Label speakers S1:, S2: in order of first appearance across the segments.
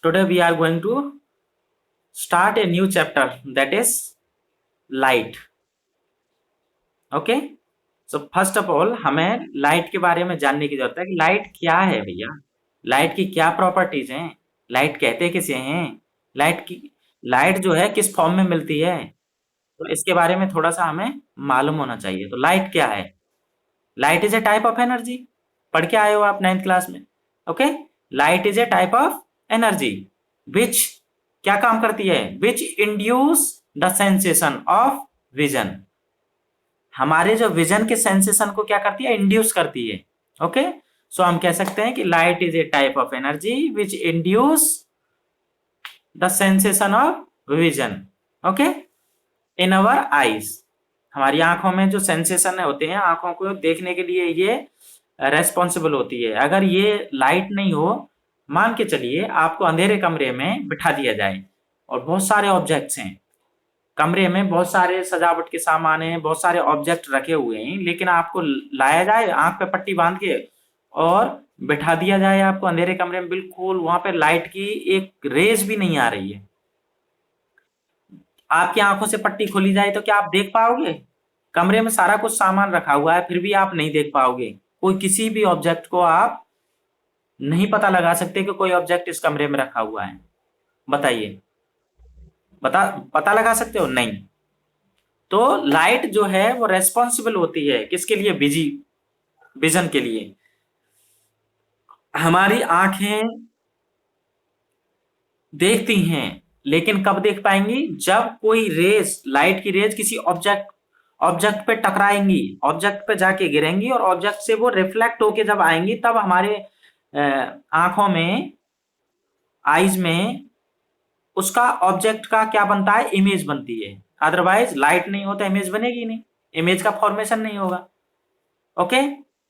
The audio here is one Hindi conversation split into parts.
S1: Today we are going to start a new chapter, that is light. Okay? So first of all हमें लाइट के बारे में जानने की जरूरत है कि लाइट क्या है भैया, लाइट की क्या प्रॉपर्टीज हैं, लाइट कहते किसे हैं, लाइट जो है किस फॉर्म में मिलती है, तो इसके बारे में थोड़ा सा हमें मालूम होना चाहिए। तो लाइट क्या है? Light is a type of energy. पढ़ के आए हो आप 9th क्लास में। Okay, light is a type of energy विच क्या काम करती है, विच induce the sensation of vision. हमारे जो विजन के सेंसेशन को क्या करती है, इंड्यूस करती है। ओके, सो हम कह सकते हैं कि light is a type of energy which induce the sensation of vision. Okay, in our eyes, हमारी आंखों में जो सेंसेशन होते हैं, आंखों को देखने के लिए ये रेस्पॉन्सिबल होती है। अगर ये लाइट नहीं हो, मान के चलिए आपको अंधेरे कमरे में बिठा दिया जाए और बहुत सारे ऑब्जेक्ट्स हैं कमरे में, बहुत सारे सजावट के सामान हैं, बहुत सारे ऑब्जेक्ट रखे हुए हैं, लेकिन आपको लाया जाए आंख पे पट्टी बांध के और बिठा दिया जाए आपको अंधेरे कमरे में, बिल्कुल वहां पे लाइट की एक रेज भी नहीं आ रही है। आपकी आंखों से पट्टी खोली जाए तो क्या आप देख पाओगे? कमरे में सारा कुछ सामान रखा हुआ है फिर भी आप नहीं देख पाओगे। कोई किसी भी ऑब्जेक्ट को आप नहीं पता लगा सकते कि कोई ऑब्जेक्ट इस कमरे में रखा हुआ है। बताइए, पता लगा सकते हो? नहीं। तो लाइट जो है वो रेस्पॉन्सिबल होती है किसके लिए, विजन के लिए। हमारी आंखें देखती हैं, लेकिन कब देख पाएंगी, जब कोई रेज, लाइट की रेज किसी ऑब्जेक्ट पे टकराएंगी, ऑब्जेक्ट पे जाके गिरेंगी और ऑब्जेक्ट से वो रिफ्लेक्ट होके जब आएंगी, तब हमारे आंखों में, आईज में उसका ऑब्जेक्ट का क्या बनता है, इमेज बनती है। अदरवाइज लाइट नहीं होता इमेज बनेगी नहीं, इमेज का फॉर्मेशन नहीं होगा। ओके,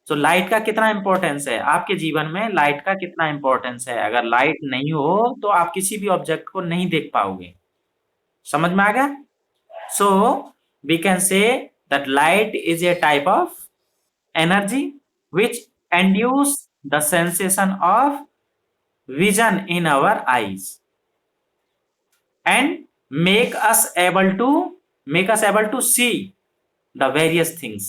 S1: तो लाइट का कितना इंपॉर्टेंस है आपके जीवन में, लाइट का कितना इंपॉर्टेंस है। अगर लाइट नहीं हो तो आप किसी भी ऑब्जेक्ट को नहीं देख पाओगे। समझ में आ गया? So we can say that light is a type of energy which induce the sensation of vision in our eyes and make us able to see the various things।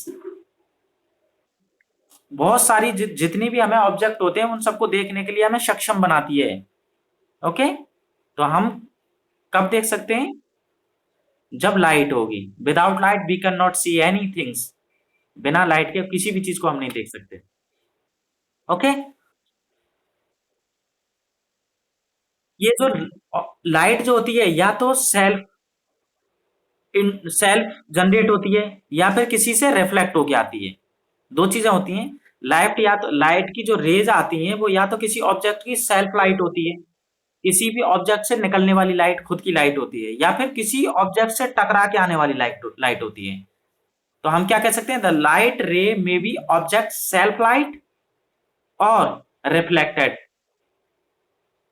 S1: बहुत सारी जितनी भी हमें ऑब्जेक्ट होते हैं उन सबको देखने के लिए हमें सक्षम बनाती है। ओके, तो हम कब देख सकते हैं, जब लाइट होगी। Without light we can not see any things. बिना लाइट के किसी भी चीज को हम नहीं देख सकते। ओके, ये जो लाइट जो होती है या तो सेल्फ जनरेट होती है या फिर किसी से रिफ्लेक्ट होके आती है। दो चीजें होती हैं। लाइट, या तो लाइट की जो रेज आती हैं वो या तो किसी ऑब्जेक्ट की सेल्फ लाइट होती है, किसी भी ऑब्जेक्ट से निकलने वाली लाइट खुद की लाइट होती है, या फिर किसी ऑब्जेक्ट से टकरा के आने वाली लाइट होती है। तो हम क्या कह सकते हैं, द लाइट रे may be object self light और रिफ्लेक्टेड।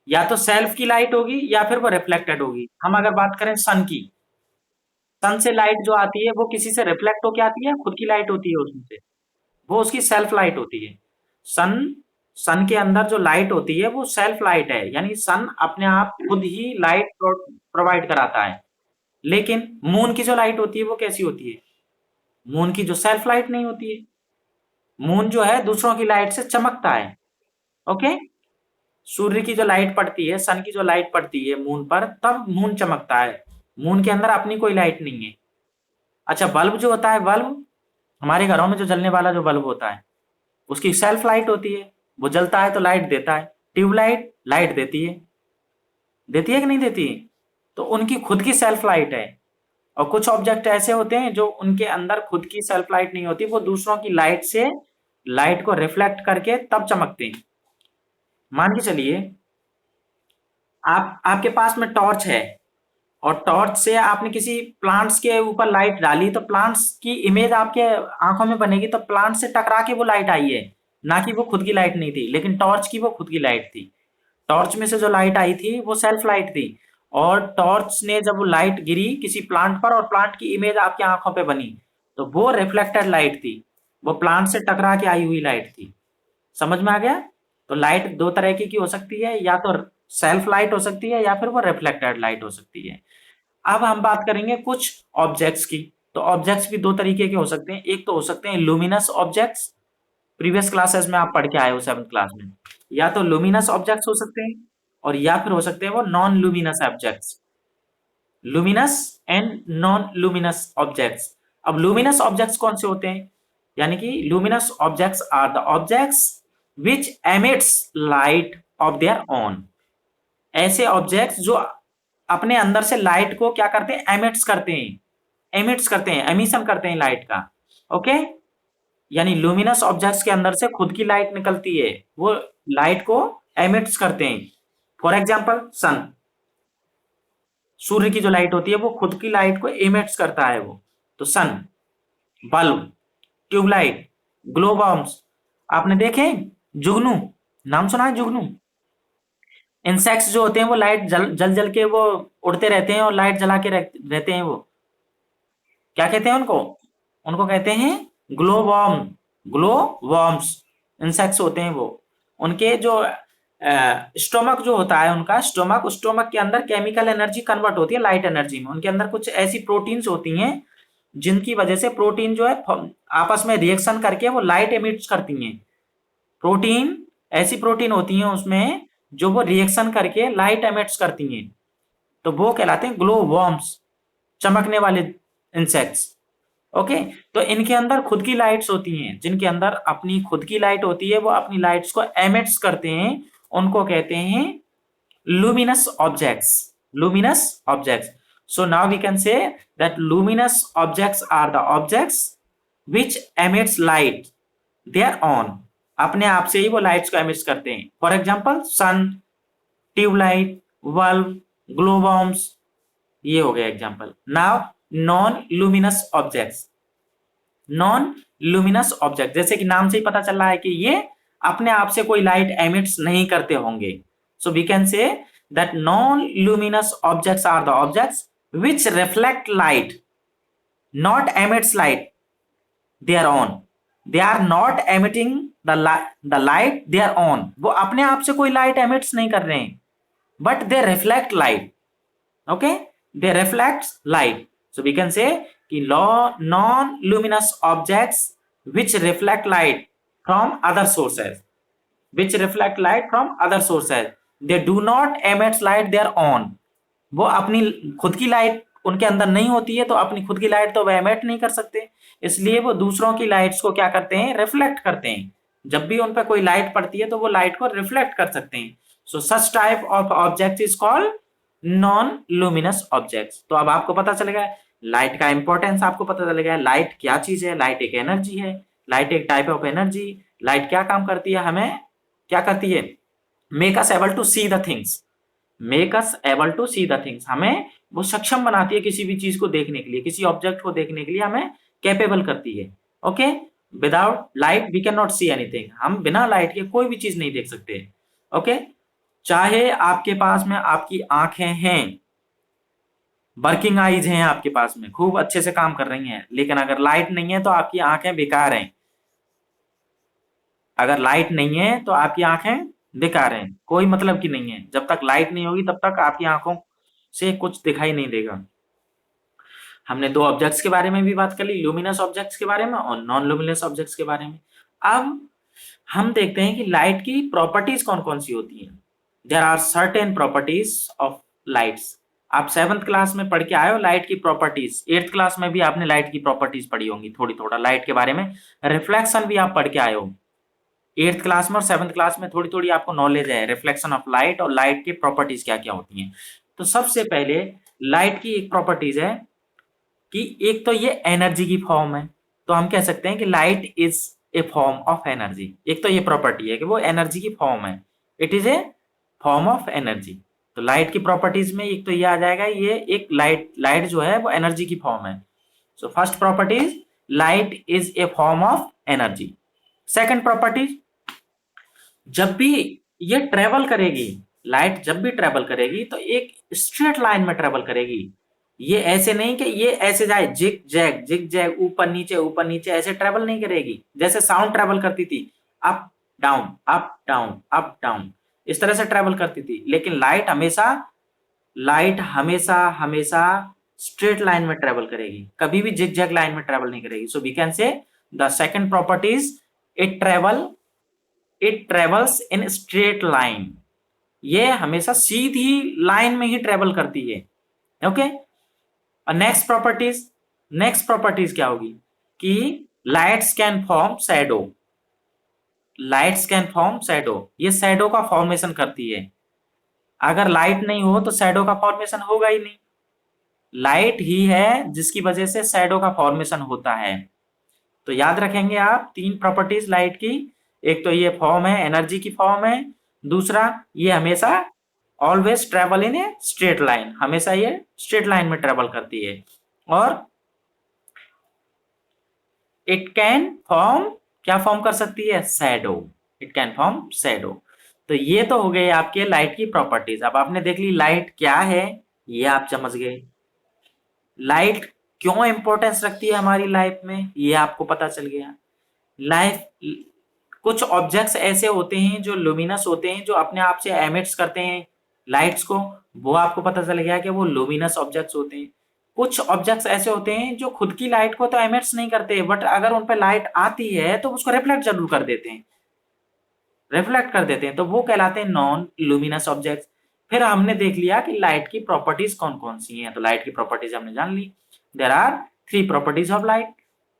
S1: या तो सेल्फ की लाइट होगी या फिर वो रिफ्लेक्टेड होगी। हम अगर बात करें सन की, सन से लाइट जो आती है वो किसी से रिफ्लेक्ट होके आती है, खुद की लाइट होती है उसमें से, वो उसकी सेल्फ लाइट होती है। सन सन के अंदर जो लाइट होती है वो सेल्फ लाइट है, यानी सन अपने आप खुद ही लाइट प्रोवाइड कराता है। लेकिन मून की जो लाइट होती है वो कैसी होती है, मून की जो सेल्फ लाइट नहीं होती है। मून जो है दूसरों की लाइट से चमकता है। ओके, सूर्य की जो लाइट पड़ती है, सन की जो लाइट पड़ती है मून पर, तब मून चमकता है। मून के अंदर अपनी कोई लाइट नहीं है। अच्छा, बल्ब जो होता है, बल्ब हमारे घरों में जो जलने वाला जो बल्ब होता है उसकी सेल्फ लाइट होती है, वो जलता है तो लाइट देता है। ट्यूबलाइट लाइट देती है कि नहीं देती है? तो उनकी खुद की सेल्फ लाइट है। और कुछ ऑब्जेक्ट ऐसे होते हैं जो उनके अंदर खुद की सेल्फ लाइट नहीं होती, वो दूसरों की लाइट से लाइट को रिफ्लेक्ट करके तब चमकते हैं। मान के चलिए आपके पास में टॉर्च है और टॉर्च से आपने किसी प्लांट्स के ऊपर लाइट डाली, तो प्लांट्स की इमेज आपके आंखों में बनेगी, तो प्लांट से टकरा के वो लाइट आई है, ना कि वो खुद की लाइट नहीं थी। लेकिन टॉर्च की वो खुद की लाइट थी। टॉर्च में से जो लाइट आई थी वो सेल्फ लाइट थी, और टॉर्च ने जब वो लाइट गिरी किसी प्लांट पर और प्लांट की इमेज आपकी आंखों पे बनी, तो वो रिफ्लेक्टेड लाइट थी, वो प्लांट से टकरा के आई हुई लाइट थी। समझ में आ गया? तो लाइट दो तरह की हो सकती है, या तो सेल्फ लाइट हो सकती है या फिर वो रिफ्लेक्टेड लाइट हो सकती है। अब हम बात करेंगे कुछ ऑब्जेक्ट्स की। तो ऑब्जेक्ट्स भी दो तरीके के हो सकते हैं। एक तो हो सकते हैं लुमिनस ऑब्जेक्ट्स, प्रीवियस क्लासेस में आप पढ़ के आए हो 7th क्लास में। या तो लुमिनस ऑब्जेक्ट्स हो सकते हैं और या फिर हो सकते हैं वो non luminous objects. Luminous and non luminous objects. अब लुमिनस ऑब्जेक्ट्स कौन से होते हैं? यानी कि luminous objects are the objects which emits light of their own. ऐसे ऑब्जेक्ट्स जो अपने अंदर से लाइट को क्या करते हैं? एमिट्स करते हैं, एमिट्स करते हैं, एमिशन करते हैं लाइट का। ओके, यानी लुमिनस ऑब्जेक्ट्स के अंदर से खुद की लाइट निकलती है, वो लाइट को एमिट्स करते हैं। फॉर एग्जाम्पल सन, सूर्य की जो लाइट होती है वो खुद की लाइट को एमिट्स करता है वो। तो सन, बल्ब, ट्यूबलाइट, ग्लो बॉम्ब्स। आपने देखे जुगनू, नाम सुना है जुगनू? इंसेक्ट्स जो होते हैं वो लाइट जल जल जल के वो उड़ते रहते हैं और लाइट जला के रहते हैं। वो क्या कहते हैं उनको? उनको कहते हैं glow worm, glow worms insects होते हैं वो। उनके जो स्टोमक जो होता है, उनका स्टोमक, स्टोमक के अंदर केमिकल एनर्जी कन्वर्ट होती है लाइट एनर्जी में। उनके अंदर कुछ ऐसी प्रोटीन्स होती हैं जिनकी वजह से प्रोटीन जो है आपस में रिएक्शन करके वो लाइट एमिट्स करती हैं। प्रोटीन, ऐसी प्रोटीन होती हैं उसमें जो वो रिएक्शन करके लाइट एमिट्स करती हैं, तो वो कहलाते हैं ग्लो वॉर्म्स, चमकने वाले इंसेक्ट्स। ओके, तो इनके अंदर खुद की लाइट्स होती हैं। जिनके अंदर अपनी खुद की लाइट होती है वो अपनी लाइट्स को एमिट्स करते हैं, उनको कहते हैं luminous objects, luminous objects. So now we can say that luminous objects are the objects which emits light their own, अपने आप से ही वो लाइट्स को एमिट्स करते हैं। For example sun, tubelight, bulb, glow bombs, ये हो गया example. Now non luminous objects. Non luminous object, जैसे कि नाम से ही पता चल रहा है कि ये अपने आप से कोई लाइट एमिट्स नहीं करते होंगे। So we can say that non luminous objects are the objects which reflect light, not emits light their own. They are not emitting the light their own, वो अपने आप से कोई लाइट एमिट्स नहीं कर रहे हैं, but they reflect light. Okay, they reflect light. So we can say कि non-luminous objects which reflect light from other sources, which reflect light from other sources, they do not emit light their own. वो अपनी खुद की लाइट उनके अंदर नहीं होती है, तो अपनी खुद की लाइट तो वह एमिट नहीं कर सकते, इसलिए वो दूसरों की लाइट्स को क्या करते हैं? रिफ्लेक्ट करते हैं। जब भी उन पर कोई लाइट पड़ती है तो वो लाइट को रिफ्लेक्ट कर सकते हैं। So such type of object is called non luminous objects. तो अब आपको पता चलेगा लाइट का इंपॉर्टेंस, आपको पता चलेगा लाइट क्या चीज है। लाइट एक एनर्जी है, लाइट एक टाइप ऑफ एनर्जी। लाइट क्या काम करती है? हमें क्या करती है? Make us able to see the things, make us able to see the things. हमें वो सक्षम बनाती है किसी भी चीज को देखने के लिए, किसी ऑब्जेक्ट को देखने के लिए हमें कैपेबल करती है। Okay, without light we can not see anything. हम बिना लाइट के कोई भी चीज नहीं देख सकते। ओके, चाहे आपके पास में आपकी आंखें हैं, वर्किंग आईज हैं आपके पास में, खूब अच्छे से काम कर रही हैं, लेकिन अगर लाइट नहीं है तो आपकी आंखें बेकार हैं। अगर लाइट नहीं है तो आपकी आंखें बेकार हैं, कोई मतलब की नहीं है। जब तक लाइट नहीं होगी तब तक आपकी आंखों से कुछ दिखाई नहीं देगा। हमने दो ऑब्जेक्ट्स के बारे में भी बात कर ली, लुमिनस ऑब्जेक्ट्स के बारे में और नॉन लुमिनस ऑब्जेक्ट्स के बारे में। अब हम देखते हैं कि लाइट की प्रॉपर्टीज कौन कौन सी होती हैं। There are certain properties of lights. आप 7th क्लास में पढ़ के आए हो लाइट की प्रॉपर्टीज, 8th क्लास में भी आपने लाइट की प्रॉपर्टीज पढ़ी होंगी, थोड़ी थोड़ा लाइट के बारे में। रिफ्लेक्शन भी आप पढ़ के आए हो 8th क्लास में, और 7th क्लास में थोड़ी थोड़ी आपको नॉलेज है रिफ्लेक्शन ऑफ लाइट और लाइट की प्रॉपर्टीज क्या क्या होती हैं। तो सबसे पहले लाइट की एक प्रॉपर्टीज है कि एक तो ये एनर्जी की फॉर्म है, तो हम कह सकते हैं कि light is A form of energy. एक तो ये प्रॉपर्टी है कि वो एनर्जी की फॉर्म है, it is A form of energy. तो लाइट की प्रॉपर्टीज में एक तो ये आ जाएगा, ये एक लाइट जो है वो एनर्जी की फॉर्म है। So first properties, light is A form of energy. Second properties, जब भी ये ट्रेवल करेगी, लाइट जब भी ट्रेवल करेगी तो एक स्ट्रेट लाइन में ट्रेवल करेगी। ये ऐसे नहीं कि ये ऐसे जाए जिग जैग ऊपर नीचे ऐसे ट्रेवल नहीं करेगी। जैसे साउंड ट्रेवल करती थी, up down up down up down, इस तरह से ट्रेवल करती थी, लेकिन लाइट हमेशा हमेशा स्ट्रेट लाइन में ट्रेवल करेगी, कभी भी जिगजैग लाइन में ट्रेवल नहीं करेगी। So we can say the second properties, it travels in straight line, ये हमेशा सीधी लाइन में ही ट्रेवल करती है। ओके, नेक्स्ट प्रॉपर्टीज क्या होगी कि लाइट्स कैन फॉर्म शैडो, ये शैडो का फॉर्मेशन करती है। अगर लाइट नहीं हो तो शैडो का फॉर्मेशन होगा ही नहीं, लाइट ही है जिसकी वजह से शैडो का फॉर्मेशन होता है। तो याद रखेंगे आप 3 प्रॉपर्टीज लाइट की, एक तो ये फॉर्म है, एनर्जी की फॉर्म है, दूसरा ये हमेशा always travel in a straight line, हमेशा ये स्ट्रेट लाइन में ट्रेवल करती है, और इट कैन फॉर्म, क्या फॉर्म कर सकती है, shadow, it can form shadow. तो ये तो हो गए आपके लाइट की प्रॉपर्टीज। अब आपने देख ली लाइट क्या है, ये आप समझ गए, लाइट क्यों इंपॉर्टेंस रखती है हमारी लाइफ में, ये आपको पता चल गया। लाइफ, कुछ ऑब्जेक्ट्स ऐसे होते हैं जो लुमिनस होते हैं, जो अपने आप से एमिट्स करते हैं लाइट्स को, वो आपको पता चल गया कि वो लुमिनस ऑब्जेक्ट्स होते हैं। कुछ ऑब्जेक्ट्स ऐसे होते हैं जो खुद की लाइट को तो एमिट्स नहीं करते, बट अगर उन पर लाइट आती है तो उसको रिफ्लेक्ट जरूर कर देते हैं, तो वो कहलाते हैं नॉन लुमिनस ऑब्जेक्ट्स। फिर हमने देख लिया कि लाइट की प्रॉपर्टीज कौन कौन सी हैं, तो लाइट की प्रॉपर्टीज हमने जान ली। There are 3 properties of light,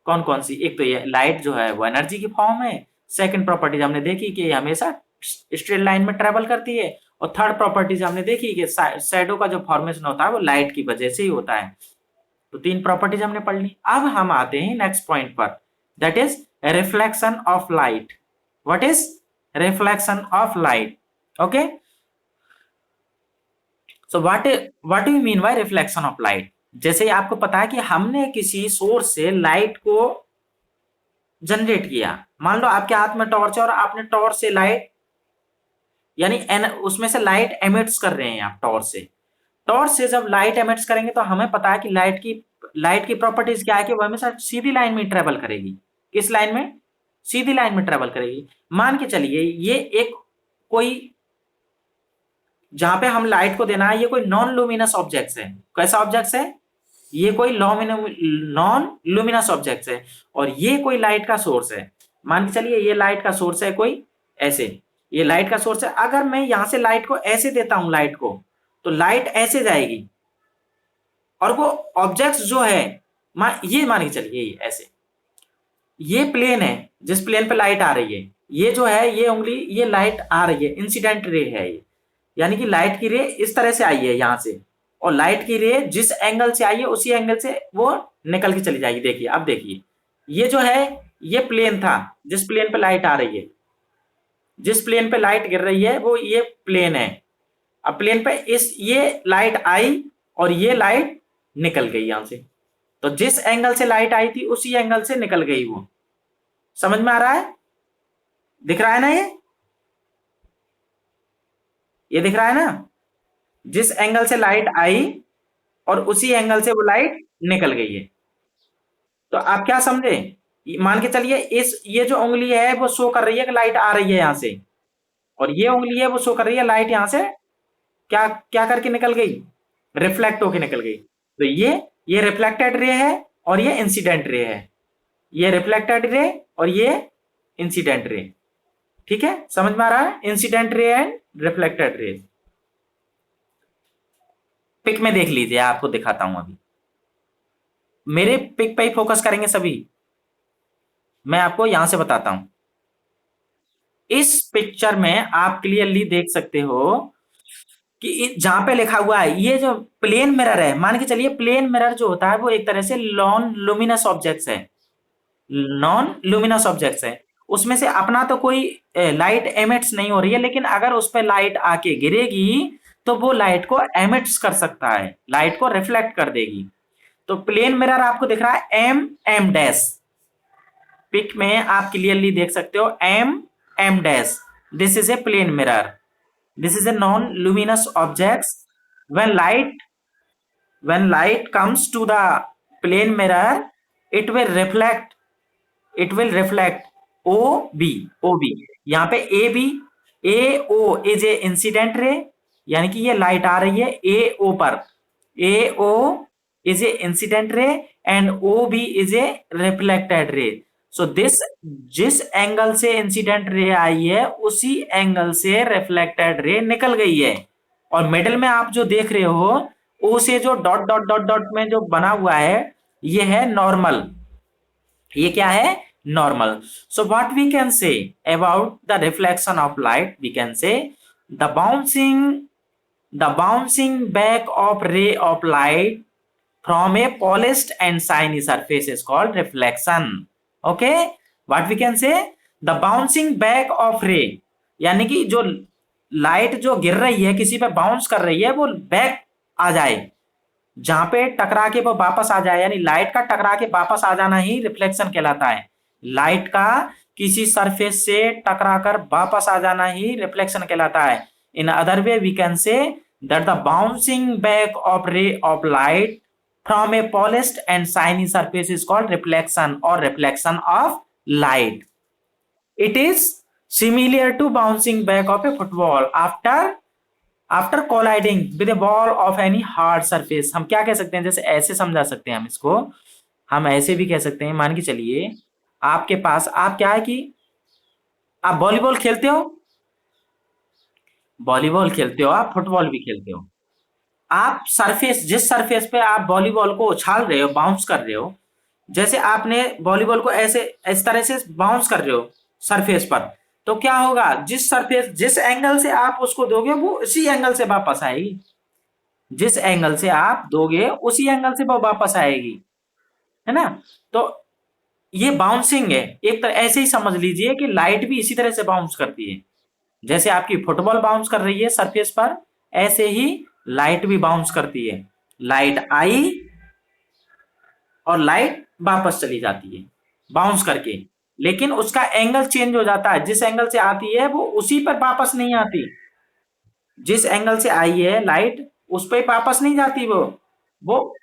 S1: कौन कौन सी, एक तो ये लाइट जो है वो एनर्जी की फॉर्म है, सेकंड प्रॉपर्टीज हमने देखी कि ये हमेशा स्ट्रेट लाइन में ट्रेवल करती है, और थर्ड प्रॉपर्टीज हमने देखी कि शैडो का जो फॉर्मेशन होता है वो लाइट की वजह से ही होता है। तो 3 प्रॉपर्टीज हमने पढ़ ली। अब हम आते हैं नेक्स्ट पॉइंट पर, that is reflection of light. What is reflection of light? Okay, so what do you mean bye reflection of light? जैसे आपको पता है कि हमने किसी सोर्स से लाइट को जनरेट किया, मान लो आपके हाथ में टॉर्च है और आपने टॉर्च से लाइट, यानी उसमें से लाइट एमिट्स कर रहे हैं आप टॉर्च से जब लाइट एमिट्स करेंगे तो हमें पता है कि लाइट की प्रॉपर्टीज क्या है कि वो हमेशा सीधी लाइन में ट्रेवल करेगी। किस लाइन में? सीधी लाइन में ट्रेवल करेगी। मान के चलिए ये एक कोई, जहां पे हम लाइट को देना है, ये कोई नॉन लुमिनस ऑब्जेक्ट है। कैसा ऑब्जेक्ट है? ये कोई नॉन लुमिनस ऑब्जेक्ट है, और ये कोई लाइट का सोर्स है। मान के चलिए ये लाइट का सोर्स है कोई ऐसे, ये लाइट का सोर्स है। अगर मैं यहां से लाइट को ऐसे देता हूं लाइट को, तो लाइट ऐसे जाएगी, और वो ऑब्जेक्ट जो है ये मान के चलिए ये ऐसे, ये प्लेन है जिस प्लेन पे लाइट आ रही है, ये जो है ये उंगली, ये लाइट आ रही है, इंसिडेंट रे है ये, यानी कि लाइट की रे इस तरह से आई है यहां से, और लाइट की रे जिस एंगल से आई है उसी एंगल से वो निकल के चली जाएगी। देखिए, अब देखिए, ये जो है ये प्लेन था जिस प्लेन पे लाइट आ रही है, जिस प्लेन पे लाइट गिर रही है वो ये प्लेन है। अब प्लेन पे ये लाइट आई और ये लाइट निकल गई यहां से, तो जिस एंगल से लाइट आई थी उसी एंगल से निकल गई वो। समझ में आ रहा है? दिख रहा है ना ये दिख रहा है ना, जिस एंगल से लाइट आई और उसी एंगल से वो लाइट निकल गई है। तो आप क्या समझे? मान के चलिए ये जो उंगली है वो शो कर रही है कि लाइट आ रही है यहां से, और ये उंगली है वो शो कर रही है लाइट यहां से क्या क्या करके निकल गई, रिफ्लेक्ट होके निकल गई। तो ये रिफ्लेक्टेड रे है और ये इंसिडेंट रे है, ये रिफ्लेक्टेड रे और ये इंसिडेंट रे। ठीक है, समझ में आ रहा है? इंसिडेंट रे एंड रिफ्लेक्टेड रे। पिक में देख लीजिए, आपको दिखाता हूं अभी, मेरे पिक पे ही फोकस करेंगे सभी, मैं आपको यहां से बताता हूं। इस पिक्चर में आप क्लियरली देख सकते हो कि जहां पे लिखा हुआ है, ये जो प्लेन मिरर है, मान के चलिए प्लेन मिरर जो होता है वो एक तरह से नॉन लुमिनस ऑब्जेक्ट्स है, उसमें से अपना तो कोई लाइट एमिट्स नहीं हो रही है, लेकिन अगर उस पर लाइट आके गिरेगी तो वो लाइट को एमिट्स कर सकता है, लाइट को रिफ्लेक्ट कर देगी। तो प्लेन मिरर आपको दिख रहा है एम डैश, पिक में आप क्लियरली देख सकते हो M dash, this is a plane mirror, this is a non-luminous objects. when light comes to the plane mirror, it will reflect ob, यहाँ पे ए ओ इज ए इंसिडेंट रे, यानी कि ये लाइट आ रही है ए ओ पर, A O is a incident ray and O B is a reflected ray. So this, जिस एंगल से इंसिडेंट रे आई है उसी एंगल से रिफ्लेक्टेड रे निकल गई है। और मिडिल में आप जो देख रहे हो ओ से जो डॉट डॉट डॉट डॉट में जो बना हुआ है ये है नॉर्मल, ये क्या है normal. So what we can say about the reflection of light, we can say the bouncing back of ray of light from a polished and shiny surface is called reflection. Okay, what we can say, the bouncing back of ray, यानी कि जो लाइट जो गिर रही है किसी पे बाउंस कर रही है वो बैक आ जाए, जहां पे टकरा के वो वापस आ जाए, यानी लाइट का टकरा के वापस आ जाना ही रिफ्लेक्शन कहलाता है। लाइट का किसी सरफेस से टकरा कर वापस आ जाना ही रिफ्लेक्शन कहलाता है। In other way we can say that the bouncing back of ray of light from a polished and shiny surface is called reflection or reflection of light. It is similar to bouncing back of a football after colliding with a ball of any hard surface. हम क्या कह सकते हैं, जैसे ऐसे समझा सकते हैं हम इसको, हम ऐसे भी कह सकते हैं। मान के चलिए आपके पास, आप क्या है कि आप वॉलीबॉल खेलते हो, वॉलीबॉल खेलते हो, आप फुटबॉल भी खेलते हो। आप सरफेस, जिस सरफेस पे आप वॉलीबॉल को उछाल रहे हो, बाउंस कर रहे हो, जैसे आपने वॉलीबॉल को ऐसे इस तरह से बाउंस कर रहे हो सरफेस पर, तो क्या होगा, जिस सरफेस, जिस एंगल से आप उसको दोगे वो उसी एंगल से वापस आएगी, जिस एंगल से आप दोगे उसी एंगल से वो वापस आएगी, है ना। तो ये बाउंसिंग है, एक तरह ऐसे ही समझ लीजिए कि लाइट भी इसी तरह से बाउंस करती है। जैसे आपकी फुटबॉल बाउंस कर रही है सरफेस पर, ऐसे ही लाइट भी बाउंस करती है। लाइट आई और लाइट वापस चली जाती है बाउंस करके, लेकिन उसका एंगल चेंज हो जाता है, जिस एंगल से आती है वो उसी पर वापस नहीं आती। जिस एंगल से आई है लाइट उस पर वापस नहीं जाती, वो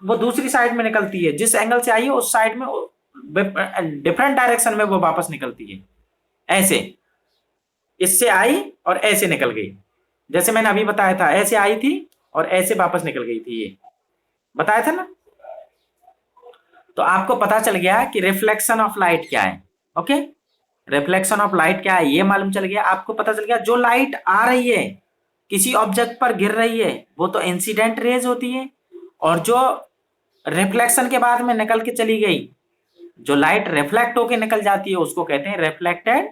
S1: वो दूसरी साइड में निकलती है, जिस एंगल से आई है उस साइड में डिफरेंट डायरेक्शन में वो वापस निकलती है। ऐसे इससे आई और ऐसे निकल गई, जैसे मैंने अभी बताया था, ऐसे आई थी और ऐसे वापस निकल गई थी, ये बताया था ना। तो आपको पता चल गया कि रिफ्लेक्शन ऑफ लाइट क्या है। ओके, रिफ्लेक्शन ऑफ लाइट क्या है ये मालूम चल गया, आपको पता चल गया जो लाइट आ रही है किसी ऑब्जेक्ट पर गिर रही है वो तो इंसिडेंट रेज होती है, और जो रिफ्लेक्शन के बाद में निकल के चली गई, जो लाइट रिफ्लेक्ट होके निकल जाती है उसको कहते हैं रिफ्लेक्टेड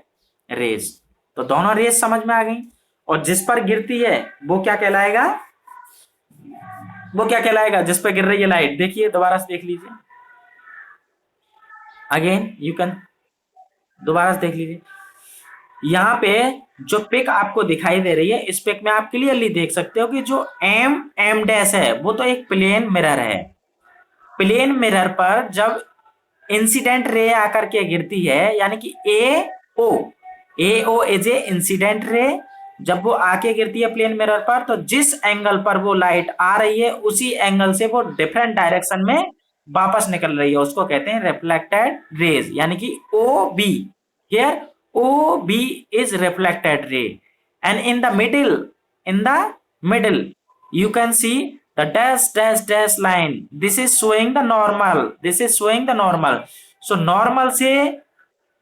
S1: रेज। तो दोनों रेज समझ में आ गई। और जिस पर गिरती है वो क्या कहलाएगा, वो क्या कहलाएगा, जिस पर गिर रही है लाइट, देखिए दोबारा से देख लीजिए, अगेन यू कैन दोबारा से देख लीजिए। यहाँ पे जो पिक आपको दिखाई दे रही है, इस पिक में आप क्लियरली देख सकते हो कि जो एम डैश है वो तो एक प्लेन मिरर है। प्लेन मिरर पर जब इंसिडेंट रे आकर के गिरती है, यानी कि ए ओ इज ए इंसिडेंट रे, जब वो आके गिरती है प्लेन मिरर पर, तो जिस एंगल पर वो लाइट आ रही है उसी एंगल से वो डिफरेंट डायरेक्शन में वापस निकल रही है, उसको कहते हैं रिफ्लेक्टेड रेज, यानी कि O B. Here O B is reflected ray, and in the middle you can see the dash dash dash line, this is showing the normal, this is showing the normal. So normal से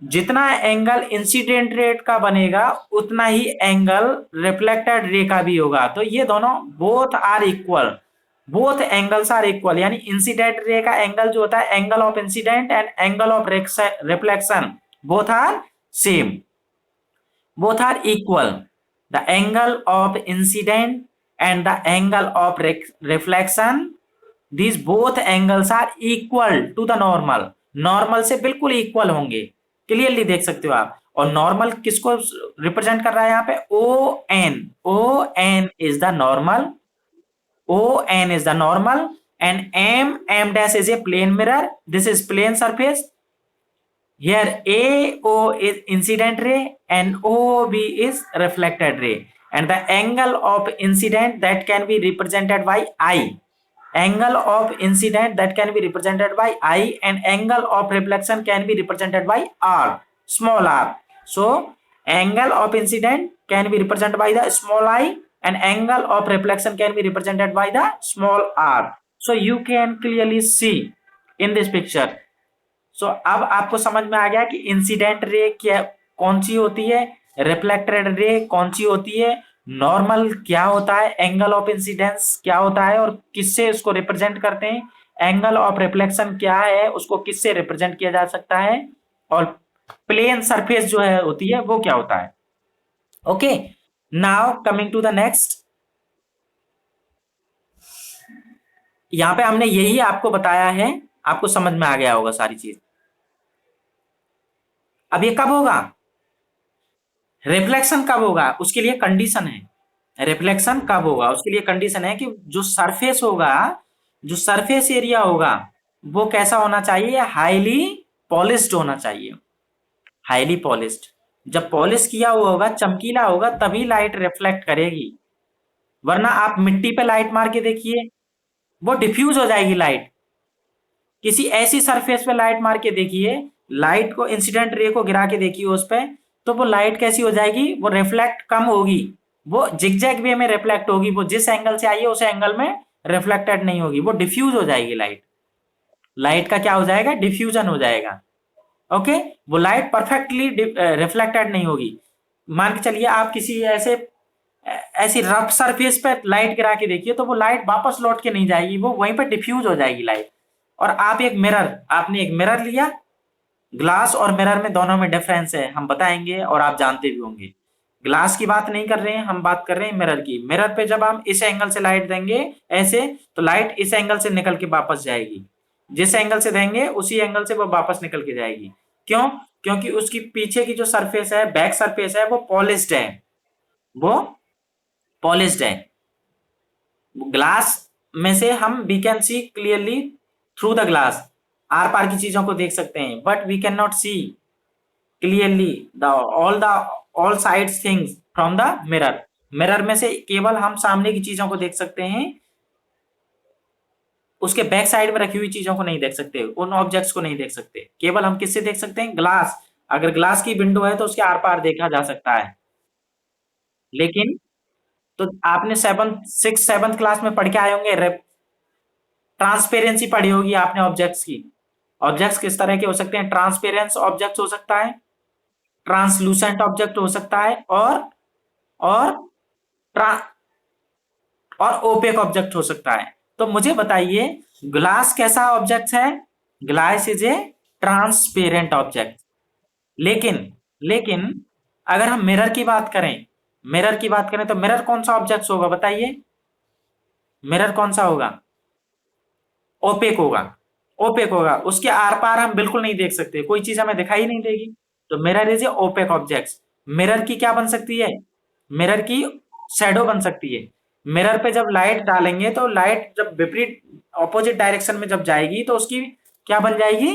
S1: जितना एंगल इंसिडेंट रेट का बनेगा उतना ही एंगल रिफ्लेक्टेड रे का भी होगा। तो ये दोनों both are equal, both angles are equal, यानी इंसिडेंट रे का एंगल जो होता है, angle of incident and angle of reflection, both are same, both are equal. The angle of incident and the angle of reflection, these both angles are equal to the normal. Normal से बिल्कुल इक्वल होंगे, क्लियरली देख सकते हो आप। और नॉर्मल किसको रिप्रेजेंट कर रहा है यहाँ पे, O N is the normal, O N is the normal, and M dash is a plane mirror, this is plane surface. Here AO is incident ray and OB is reflected ray, and the angle of incident that can be represented by I, angle of incident that can be represented by I, and angle of reflection can be represented by R, small r. So Angle of incident can be represented by the small I, and angle of reflection can be represented by the small r. So you can clearly see in this picture. So अब आपको समझ में आ गया कि इंसिडेंट रे क्या कौन सी होती है, रिफ्लेक्टेड रे कौन सी होती है, नॉर्मल क्या होता है, एंगल ऑफ इंसिडेंस क्या होता है और किससे उसको रिप्रेजेंट करते हैं, एंगल ऑफ रिफ्लेक्शन क्या है, उसको किससे रिप्रेजेंट किया जा सकता है, और प्लेन सरफेस जो है होती है वो क्या होता है। Okay, now coming to the next. यहां पे हमने यही आपको बताया है, आपको समझ में आ गया होगा सारी चीज। अब ये कब होगा, रिफ्लेक्शन कब होगा, उसके लिए कंडीशन है। रिफ्लेक्शन कब होगा उसके लिए कंडीशन है कि जो सरफेस होगा, जो सरफेस एरिया होगा वो कैसा होना चाहिए, हाईली पॉलिश्ड होना चाहिए, हाईली पॉलिश्ड। जब पॉलिश किया हुआ होगा, चमकीला होगा, तभी लाइट रिफ्लेक्ट करेगी, वरना आप मिट्टी पे लाइट मार के देखिए, वो डिफ्यूज हो जाएगी लाइट। किसी ऐसी सरफेस पे लाइट मार के देखिए, लाइट को इंसिडेंट रे को गिरा के देखिए उस पे, तो वो लाइट कैसी हो जाएगी, वो रिफ्लेक्ट कम होगी, वो जिगजैग वे में रिफ्लेक्ट होगी, वो जिस एंगल से आई है उस एंगल में रिफ्लेक्टेड नहीं होगी, वो डिफ्यूज हो जाएगी लाइट। लाइट का क्या हो जाएगा, डिफ्यूजन हो जाएगा। ओके, वो लाइट परफेक्टली रिफ्लेक्टेड नहीं होगी। मान के चलिए आप किसी ऐसे ऐसी रफ सरफेस पे लाइट गिरा के देखिए, तो वो लाइट वापस लौट के नहीं जाएगी, वो वहीं पे डिफ्यूज हो जाएगी लाइट। और आप एक मिरर, आपने एक मिरर लिया, ग्लास और मिरर में दोनों में डिफरेंस है, हम बताएंगे और आप जानते भी होंगे। ग्लास की बात नहीं कर रहे हैं, हम बात कर रहे हैं मिरर की। मिरर पे जब हम इस एंगल से लाइट देंगे ऐसे, तो लाइट इस एंगल से निकल के वापस जाएगी, जिस एंगल से देंगे उसी एंगल से वो वापस निकल के जाएगी। क्यों, क्योंकि उसकी पीछे की जो सरफेस है, बैक सरफेस है, वो पॉलिश्ड है, वो पॉलिश्ड है। ग्लास में से हम we can see clearly through the glass, आर पार की चीजों को देख सकते हैं, but we can not see clearly all sides things from the mirror. Mirror में से केवल हम सामने की चीजों को देख सकते हैं, उसके बैक साइड में रखी हुई चीजों को नहीं देख सकते, उन ऑब्जेक्ट्स को नहीं देख सकते। केवल हम किससे देख सकते हैं, ग्लास। अगर ग्लास की विंडो है तो उसके आर पार देखा जा सकता है। लेकिन तो आपने 7th क्लास में पढ़ के आए होंगे, ट्रांसपेरेंसी पढ़ी होगी आपने ऑब्जेक्ट्स की। ऑब्जेक्ट्स किस तरह के हो सकते हैं, ट्रांसपेरेंस ऑब्जेक्ट हो सकता है, ट्रांसलूसेंट ऑब्जेक्ट हो सकता है, और ट्रा और ओपेक ऑब्जेक्ट हो सकता है। तो मुझे बताइए, ग्लास कैसा ऑब्जेक्ट है, glass is a transparent object. लेकिन लेकिन अगर हम मिरर की बात करें, मिरर की बात करें तो मिरर कौन सा ऑब्जेक्ट होगा बताइए, मिरर कौन सा होगा, ओपेक होगा, ओपेक होगा, उसके आर पार हम बिल्कुल नहीं देख सकते, कोई चीज हमें दिखाई नहीं देगी। तो mirror is A opaque object. Mirror की क्या बन सकती है, मिरर की शैडो बन सकती है। मिरर पे जब लाइट डालेंगे तो लाइट जब विपरीत ऑपोजिट डायरेक्शन में जब जाएगी तो उसकी क्या बन जाएगी,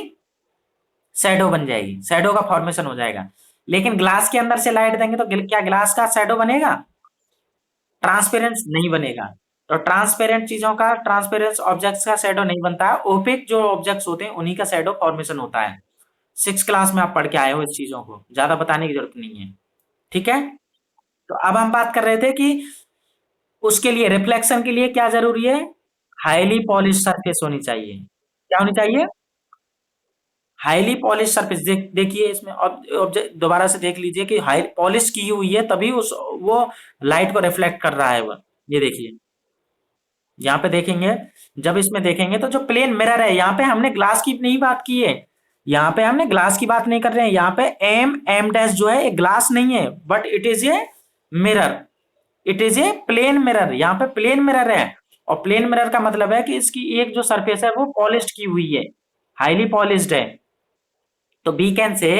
S1: शैडो बन जाएगी, शैडो का फॉर्मेशन हो जाएगा। लेकिन ग्लास के अंदर से लाइट देंगे तो क्या ग्लास का शैडो बनेगा, ट्रांसपेरेंट नहीं बनेगा। तो ट्रांसपेरेंट चीजों का, ट्रांसपेरेंट ऑब्जेक्ट्स का शैडो नहीं बनता है, ओपेक जो ऑब्जेक्ट्स होते हैं उन्हीं का शैडो फॉर्मेशन होता है। 6th क्लास में आप पढ़ के आए हो इस चीजों को, ज्यादा बताने की जरूरत नहीं है। ठीक है, तो अब हम बात कर रहे थे कि उसके लिए, रिफ्लेक्शन के लिए क्या जरूरी है, हाईली पॉलिश सरफेस होनी चाहिए। क्या होनी चाहिए, हाईली पॉलिश सरफेस। देखिए इसमें ऑब्जेक्ट दोबारा से देख लीजिए कि हाई पॉलिश की हुई है, तभी उस वो लाइट को रिफ्लेक्ट कर रहा है वो। ये देखिए, यहाँ पे देखेंगे, जब इसमें देखेंगे तो जो प्लेन मिरर है, यहाँ पे हमने ग्लास की नहीं बात की है, यहाँ पे हमने ग्लास की बात नहीं कर रहे हैं। यहाँ पे एम डैश जो है एक ग्लास नहीं है, but it is a mirror, it is a plane mirror. यहाँ पे प्लेन मिरर है, और प्लेन मिरर का मतलब है कि इसकी एक जो सरफेस है वो पॉलिश्ड की हुई है, हाईली पॉलिश्ड है। तो we can say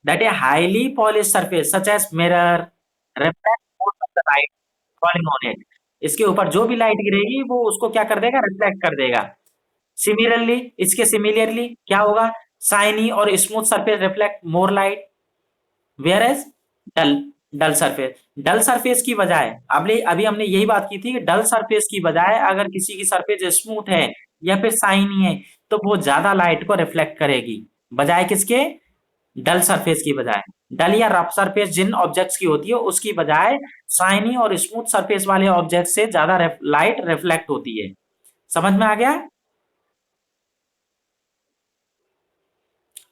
S1: that a highly polished surface such as mirror reflect most of the light falling on it. इसके ऊपर जो भी लाइट गिरेगी वो उसको क्या कर देगा, रिफ्लेक्ट कर देगा। सिमिलरली, इसके सिमिलरली क्या होगा, शाइनी और smooth surface reflect more light, whereas dull dull surface, dull surface की बजाय, अभी अभी हमने यही बात की थी कि डल सरफेस की बजाय अगर किसी की सरफेस स्मूथ है या फिर शाइनी है, तो वो ज्यादा लाइट को रिफ्लेक्ट करेगी, बजाय किसके, डल सरफेस की बजाय, डल या रफ सरफेस जिन ऑब्जेक्ट्स की होती है उसकी बजाय शाइनी और स्मूथ सरफेस वाले ऑब्जेक्ट से ज्यादा लाइट रिफ्लेक्ट होती है। समझ में आ गया?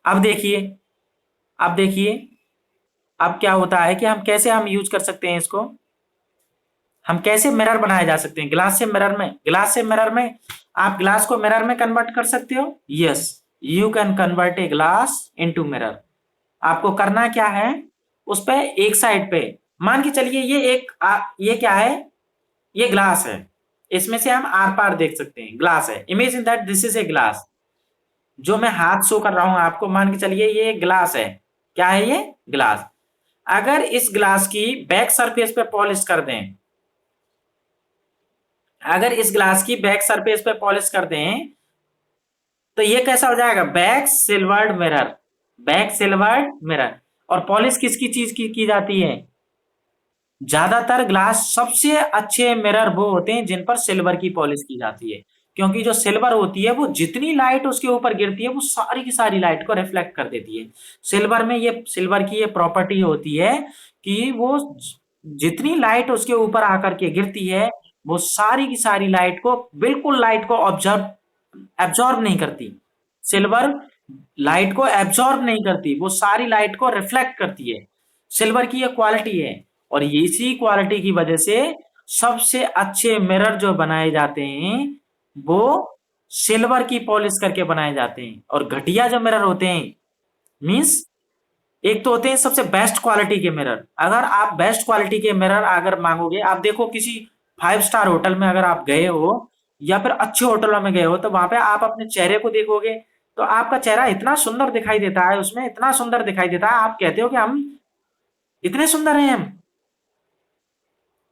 S1: अब देखिए, अब देखिए, अब क्या होता है कि हम यूज कर सकते हैं इसको, हम कैसे मिरर बनाए जा सकते हैं ग्लास से मिरर में, ग्लास से मिरर में, आप ग्लास को मिरर में कन्वर्ट कर सकते हो। Yes, you can convert a glass into mirror. आपको करना क्या है, उस पे एक साइड पे मान के चलिए ये ये क्या है, ये ग्लास है, इसमें से हम आर पार देख सकते हैं, ग्लास है, imagine that this is a glass. जो मैं हाथ शो कर रहा हूं आपको, मान के चलिए ये ग्लास है, क्या है ये, ग्लास। अगर इस ग्लास की बैक सरफेस पे पॉलिश कर दें, अगर इस ग्लास की बैक सरफेस पे पॉलिश कर दें, तो ये कैसा हो जाएगा, back silvered mirror, back silvered mirror. और पॉलिश किसकी चीज की जाती है, ज्यादातर ग्लास सबसे अच्छे मिरर वो होते हैं जिन पर सिल्वर की पॉलिश की जाती है, क्योंकि जो सिल्वर होती है वो जितनी लाइट उसके ऊपर गिरती है वो सारी की सारी लाइट को रिफ्लेक्ट कर देती है। सिल्वर में ये, सिल्वर की ये प्रॉपर्टी होती है कि वो जितनी लाइट उसके ऊपर आकर के गिरती है वो सारी की सारी लाइट को, बिल्कुल लाइट को ऑब्जर्व एब्जॉर्ब नहीं करती। सिल्वर लाइट को एब्जॉर्ब नहीं करती, वो सारी लाइट को रिफ्लेक्ट करती है। सिल्वर की ये क्वालिटी है, और इसी क्वालिटी की वजह से सबसे अच्छे मिरर जो बनाए जाते हैं वो सिल्वर की पॉलिश करके बनाए जाते हैं। और घटिया जो मिरर होते हैं, मींस एक तो होते हैं सबसे बेस्ट क्वालिटी के मिरर। अगर आप बेस्ट क्वालिटी के मिरर अगर मांगोगे, आप देखो किसी 5 स्टार होटल में अगर आप गए हो या फिर अच्छे होटलों में गए हो, तो वहां पे आप अपने चेहरे को देखोगे तो आपका चेहरा इतना सुंदर दिखाई देता है, उसमें इतना सुंदर दिखाई देता है, आप कहते हो कि हम इतने सुंदर हैं हम।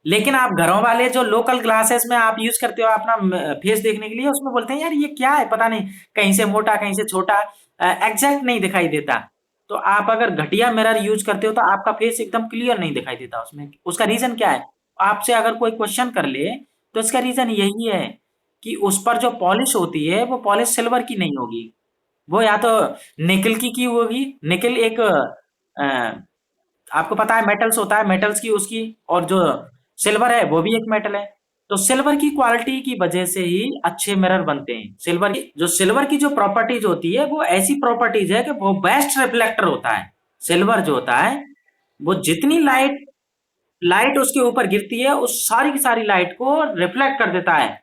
S1: लेकिन आप घरों वाले जो लोकल ग्लासेस में आप यूज करते हो अपना फेस देखने के लिए, उसमें बोलते हैं यार ये क्या है, पता नहीं, कहीं से मोटा कहीं से छोटा, एग्जैक्ट नहीं दिखाई देता। तो आप अगर घटिया मिरर यूज करते हो तो आपका फेस एकदम क्लियर नहीं दिखाई देता उसमें। उसका रीजन क्या है, आपसे अगर कोई क्वेश्चन कर ले तो इसका रीजन यही है कि उस पर जो पॉलिश होती है वो पॉलिश सिल्वर की नहीं होगी, वो या तो निकल की होगी। निकल एक आपको पता है मेटल्स होता है, मेटल्स की उसकी, और जो सिल्वर है वो भी एक मेटल है। तो सिल्वर की क्वालिटी की वजह से ही अच्छे मिरर बनते हैं। सिल्वर की जो प्रॉपर्टीज होती है वो ऐसी प्रॉपर्टीज है कि वो बेस्ट रिफ्लेक्टर होता है। सिल्वर जो होता है वो जितनी लाइट लाइट उसके ऊपर गिरती है उस सारी की सारी लाइट को रिफ्लेक्ट कर देता है,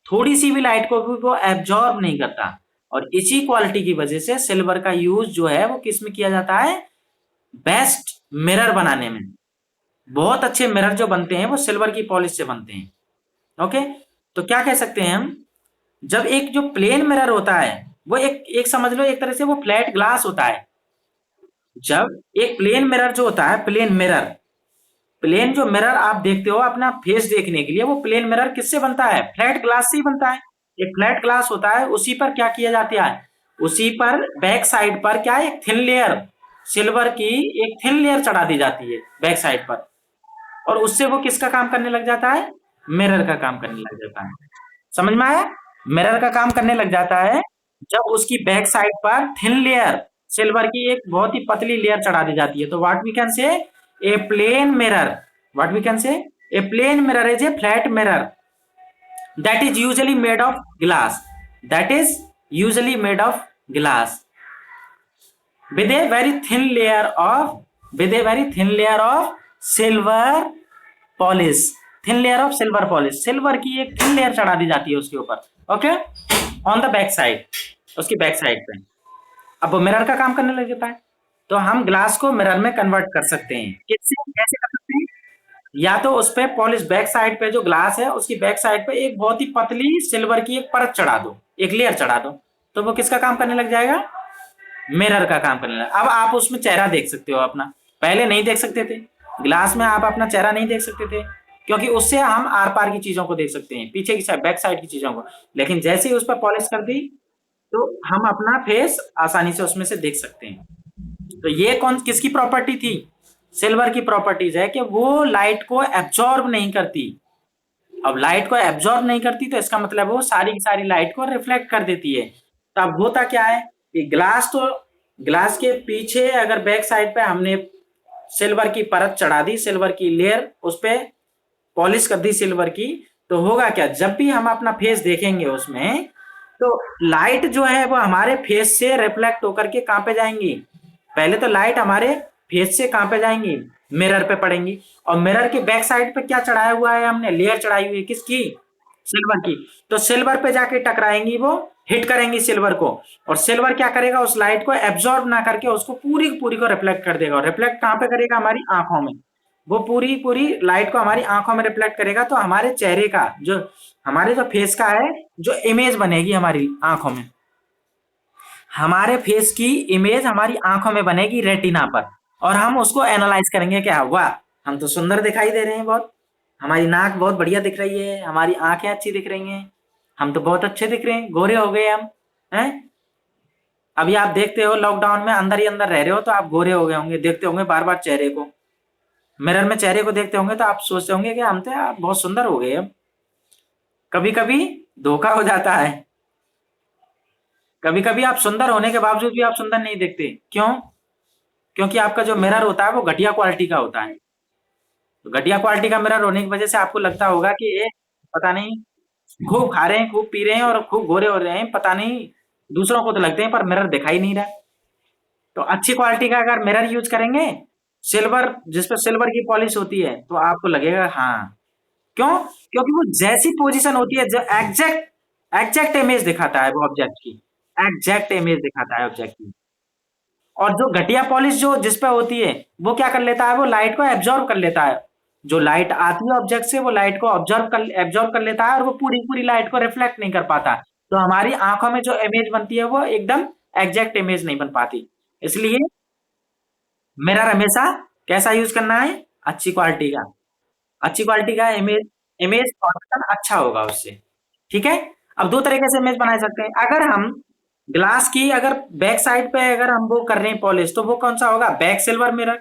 S1: थोड़ी सी भी लाइट को भी वो एब्जॉर्ब नहीं करता। और इसी क्वालिटी की वजह से सिल्वर का यूज जो है वो किस में किया जाता है, बेस्ट मिरर बनाने में। बहुत अच्छे मिरर जो बनते हैं वो सिल्वर की पॉलिश से बनते हैं। ओके, तो क्या कह सकते हैं हम, जब एक जो प्लेन मिरर होता है वो एक एक समझ लो एक तरह से वो फ्लैट ग्लास होता है। जब एक प्लेन मिरर जो होता है, प्लेन मिरर, प्लेन जो मिरर आप देखते हो अपना फेस देखने के लिए, वो प्लेन मिरर किससे बनता है, फ्लैट ग्लास से ही बनता है। एक फ्लैट ग्लास होता है, उसी पर क्या किया जाता है, उसी पर बैक साइड पर क्या है, एक थिन लेयर, सिल्वर की एक थिन लेयर चढ़ा दी जाती है बैक साइड पर। और उससे वो किसका काम करने लग जाता है, मिरर का काम करने लग जाता है। समझ में आया, मिरर का काम करने लग जाता है जब उसकी बैक साइड पर थिन लेयर, सिल्वर की एक बहुत ही पतली लेयर चढ़ा दी जाती है। तो what we can say, a plane mirror, what we can say, a plane mirror is a flat mirror that is usually made of glass, that is usually made of glass with a very thin layer of, with a very thin layer of silver polish, thin layer of silver polish, silver की एक थिन लेयर चढ़ा दी जाती है उसके ऊपर। Okay, on the back side, उसकी बैक साइड पे। अब वो मिरर का काम करने लग जाता है। तो हम ग्लास को मिरर में कन्वर्ट कर सकते हैं, कैसे कैसे कर सकते हैं, या तो उस पे पॉलिश बैक साइड पे जो ग्लास है उसकी बैक साइड पे एक बहुत ही पतली सिल्वर की एक परत चढ़ा दो, एक लेयर चढ़ा दो, तो वो किसका काम करने लग जाएगा, मिरर का काम करने लगा। अब आप उसमें चेहरा देख सकते हो अपना, पहले नहीं देख सकते थे, ग्लास में आप अपना चेहरा नहीं देख सकते थे, क्योंकि उससे हम आर पार की चीजों को देख सकते हैं, पीछे की साइड, बैक साइड की चीजों को। लेकिन जैसे ही उस पर पॉलिश कर दी तो हम अपना फेस आसानी से उसमें से देख सकते हैं। तो ये कौन किसकी प्रॉपर्टी थी, सिल्वर की प्रॉपर्टीज है कि वो लाइट को एब्जॉर्ब नहीं करती। अब लाइट को एब्जॉर्ब नहीं करती तो इसका मतलब वो सारी की सारी लाइट को रिफ्लेक्ट कर देती है। तो अब होता क्या है कि ग्लास तो ग्लास के पीछे अगर बैक साइड पे हमने सिल्वर की परत चढ़ा दी, सिल्वर की लेयर उस पे पॉलिश कर दी सिल्वर की, तो होगा क्या, जब भी हम अपना फेस देखेंगे उसमें, तो लाइट जो है वो हमारे फेस से रिफ्लेक्ट होकर के कहां पे जाएंगी, पहले तो लाइट हमारे फेस से कहां पे जाएंगी, मिरर पे पड़ेंगी। और मिरर के बैक साइड पे क्या चढ़ाया हुआ है हमने, लेयर चढ़ाई हुई है किसकी, सिल्वर की। तो सिल्वर पे जाके टकराएंगी, वो हिट करेंगी सिल्वर को, और सिल्वर क्या करेगा, उस लाइट को एब्जॉर्ब ना करके उसको पूरी पूरी को रिफ्लेक्ट कर देगा। और रिफ्लेक्ट कहां पे करेगा, हमारी आंखों में। वो पूरी पूरी लाइट को हमारी आंखों में रिफ्लेक्ट करेगा, तो हमारे चेहरे का जो, हमारे जो फेस का है, जो इमेज बनेगी हमारी आंखों में, हमारे फेस की इमेज हमारी आंखों में बनेगी रेटिना पर। और हम उसको एनालाइज करेंगे, क्या हुआ, हम तो सुंदर दिखाई दे रहे हैं बहुत, हमारी नाक बहुत बढ़िया दिख रही है, हमारी आंखें अच्छी दिख रही हैं, हम तो बहुत अच्छे दिख रहे हैं, गोरे हो गए हम, हैं। अभी आप देखते हो लॉकडाउन में अंदर ही अंदर रह रहे हो, तो आप गोरे हो गए होंगे, देखते होंगे बार बार चेहरे को, मिरर में चेहरे को देखते होंगे, तो आप सोचते होंगे कि हम तो यार बहुत सुंदर हो गए अब। कभी कभी धोखा हो जाता है, कभी कभी आप सुंदर होने के बावजूद भी आप सुंदर नहीं दिखते, क्यों, क्योंकि आपका जो मिरर होता है वो घटिया क्वालिटी का होता है। तो घटिया क्वालिटी का मिरर होने की वजह से आपको लगता होगा कि ये पता नहीं, खूब खा रहे हैं, खूब पी रहे हैं और खूब गोरे हो रहे हैं, पता नहीं दूसरों को तो लगते हैं, पर मिरर दिखाई नहीं रहा। तो अच्छी क्वालिटी का अगर मिरर यूज करेंगे, सिल्वर, जिस पर सिल्वर की पॉलिश होती है, तो आपको लगेगा हाँ, क्यों, क्योंकि वो जैसी पोजीशन होती है, जो एग्जैक्ट एग्जैक्ट इमेज दिखाता है वो ऑब्जेक्ट की, एग्जैक्ट इमेज दिखाता है ऑब्जेक्ट की। और जो घटिया पॉलिश जो जिस पे होती है, वो क्या कर लेता है, वो लाइट को एब्जॉर्ब कर लेता है, जो लाइट आती है ऑब्जेक्ट से, वो लाइट को एब्जॉर्ब कर लेता है, और वो पूरी पूरी लाइट को रिफ्लेक्ट नहीं कर पाता। तो हमारी आंखों में जो इमेज बनती है वो एकदम एग्जैक्ट इमेज नहीं बन पाती। इसलिए मिरर हमेशा कैसा यूज करना है, अच्छी क्वालिटी का, अच्छी क्वालिटी का इमेज, इमेज फॉर्मेशन अच्छा होगा उससे। ठीक है। अब दो तरीके से इमेज बना सकते हैं, अगर हम ग्लास की अगर बैक साइड पे अगर हम वो कर रहे हैं पॉलिश, तो वो कौन सा होगा, back silver mirror,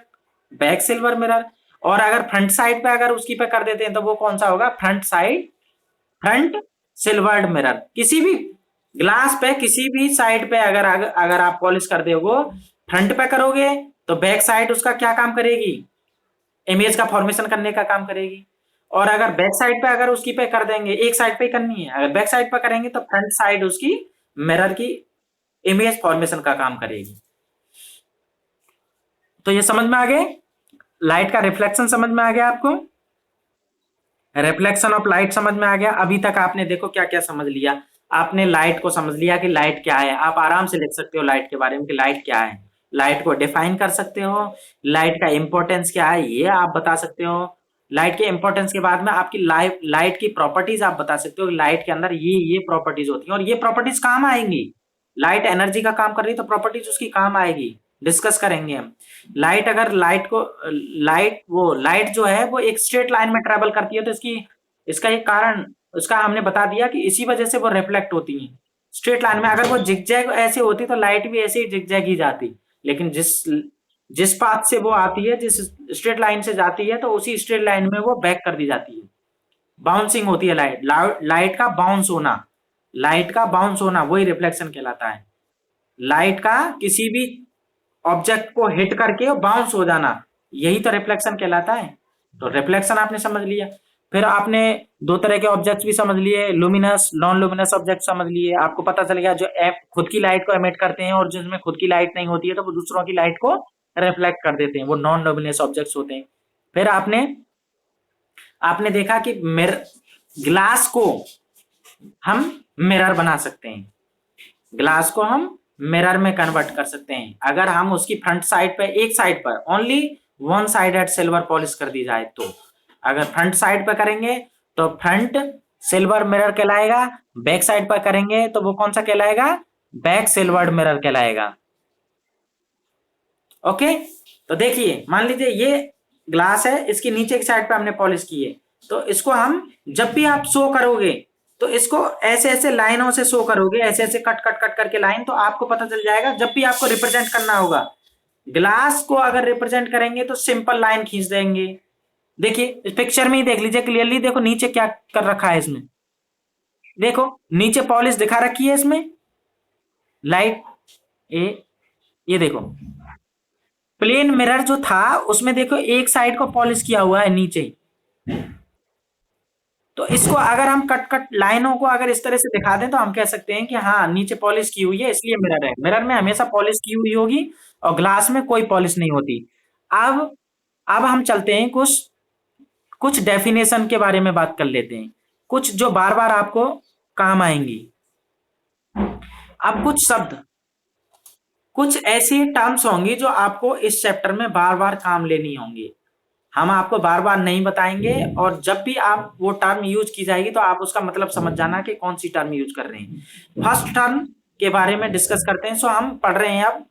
S1: back silver mirror. और अगर फ्रंट साइड पे अगर उसकी पे कर देते हैं, तो वो कौन सा होगा, front side, front silvered mirror. किसी भी ग्लास पे किसी भी साइड पे अगर अगर आप पॉलिश कर दोगे, फ्रंट पे करोगे तो बैक साइड उसका क्या काम करेगी, इमेज का फॉर्मेशन करने का काम करेगी। और अगर बैक साइड पे अगर उसकी पे कर देंगे, एक साइड पे करनी है, अगर बैक साइड पे करेंगे तो फ्रंट साइड उसकी मिरर की इमेज फॉर्मेशन का काम करेगी। तो ये समझ में आ गए, लाइट का रिफ्लेक्शन समझ में आ गया आपको, रिफ्लेक्शन ऑफ लाइट समझ में आ गया। अभी तक आपने देखो क्या क्या समझ लिया, आपने लाइट को समझ लिया कि लाइट क्या है, आप आराम से लिख सकते हो लाइट के बारे में कि लाइट क्या है, लाइट को डिफाइन कर सकते हो, लाइट का इंपॉर्टेंस क्या है ये आप बता सकते हो। लाइट के इंपॉर्टेंस के बाद में आपकी लाइट की प्रॉपर्टीज आप बता सकते हो, लाइट के अंदर ये प्रॉपर्टीज होती हैं, और ये प्रॉपर्टीज काम आएंगी, लाइट एनर्जी का काम कर रही है तो प्रॉपर्टीज उसकी काम आएगी, डिस्कस करेंगे हम। लाइट अगर लाइट को, लाइट जो है वो एक स्ट्रेट लाइन में ट्रेवल करती है, तो इसकी, इसका एक कारण उसका हमने बता दिया कि इसी वजह से वो रिफ्लेक्ट होती है स्ट्रेट लाइन में। अगर वो जिगजैग ऐसे होती तो लाइट भी ऐसे ही जिगजैग ही जाती, लेकिन जिस जिस पाथ से वो आती है, जिस स्ट्रेट लाइन से जाती है, तो उसी स्ट्रेट लाइन में वो बैक कर दी जाती है, बाउंसिंग होती है लाइट, लाइट का बाउंस होना, लाइट का बाउंस होना वही रिफ्लेक्शन कहलाता है। लाइट का किसी भी ऑब्जेक्ट को हिट करके बाउंस हो जाना, यही तो रिफ्लेक्शन कहलाता है। तो रिफ्लेक्शन आपने समझ लिया, फिर आपने दो तरह के ऑब्जेक्ट्स भी समझ लिए, लुमिनस नॉन लुमिनस ऑब्जेक्ट समझ लिए, आपको पता चल गया जो खुद की लाइट को एमिट करते हैं, और जिसमें खुद की लाइट नहीं होती है तो वो दूसरों की लाइट को रिफ्लेक्ट कर देते हैं, वो नॉन लुमिनस ऑब्जेक्ट्स होते हैं। फिर आपने आपने देखा कि ग्लास को हम मिरर बना सकते हैं, ग्लास को हम मिरर में कन्वर्ट कर सकते हैं, अगर हम उसकी फ्रंट साइड पे, एक साइड पर only one sided silver polish कर दी जाए तो। अगर फ्रंट साइड पे करेंगे तो फ्रंट सिल्वर मिरर कहलाएगा, बैक साइड पर करेंगे तो वो कौन सा कहलाएगा, बैक सिल्वर्ड मिरर कहलाएगा। ओके। तो देखिए मान लीजिए ये ग्लास है, इसकी नीचे की साइड पे हमने पॉलिश की है, तो इसको हम जब भी आप शो करोगे तो इसको ऐसे ऐसे लाइनों से शो करोगे, ऐसे ऐसे कट कट कट करके लाइन, तो आपको पता चल जाएगा जब भी आपको रिप्रेजेंट करना होगा। ग्लास को अगर रिप्रेजेंट करेंगे तो सिंपल लाइन खींच देंगे। देखिए इस पिक्चर में ही देख लीजिए क्लियरली, देखो नीचे क्या कर रखा है इसमें, देखो नीचे पॉलिश दिखा रखी है इसमें, लाइट ए ये देखो प्लेन मिरर जो था उसमें देखो एक साइड को पॉलिश किया हुआ है नीचे, तो इसको अगर हम कट कट लाइनों को अगर इस तरह से दिखा दें तो हम कह सकते हैं कि हाँ नीचे पॉलिश की हुई है इसलिए मिरर है। मिरर में हमेशा पॉलिश की हुई होगी और ग्लास में कोई पॉलिश नहीं होती। अब अब हम चलते हैं कुछ कुछ डेफिनेशन के बारे में बात कर लेते हैं, कुछ जो बार बार आपको काम आएंगी। अब कुछ ऐसी टर्म्स होंगी जो आपको इस चैप्टर में बार बार काम लेनी होंगी, हम आपको बार बार नहीं बताएंगे, और जब भी आप वो टर्म यूज की जाएगी तो आप उसका मतलब समझ जाना कि कौन सी टर्म यूज कर रहे हैं। फर्स्ट टर्म के बारे में डिस्कस करते हैं। सो हम पढ़ रहे हैं अब,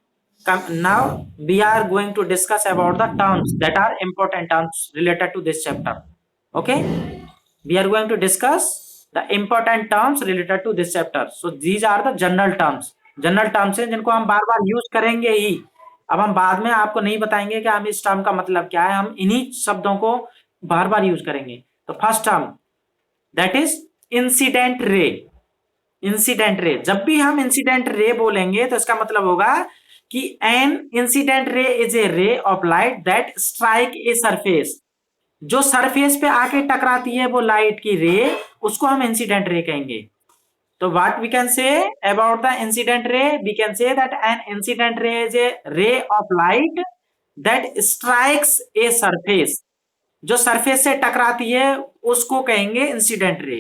S1: now we are going to discuss about the terms that are important terms related to this chapter. Okay, we are going to discuss the important terms related to this chapter. So these are the general terms, general terms हैं जिनको हम बार बार यूज करेंगे ही। अब हम बाद में आपको नहीं बताएंगे कि हम इस टर्म का मतलब क्या है, हम इन्हीं शब्दों को बार बार यूज करेंगे। तो first term that is incident ray. Incident ray, जब भी हम इंसिडेंट रे बोलेंगे तो इसका मतलब होगा कि an incident ray is a रे of light that strike a surface. जो सरफेस पे आके टकराती है वो लाइट की रे, उसको हम इंसिडेंट रे कहेंगे। So what we can say about the incident ray? We can say that an incident ray is a ray of light that strikes a surface. जो सरफेस से टकराती है उसको कहेंगे इंसिडेंट रे।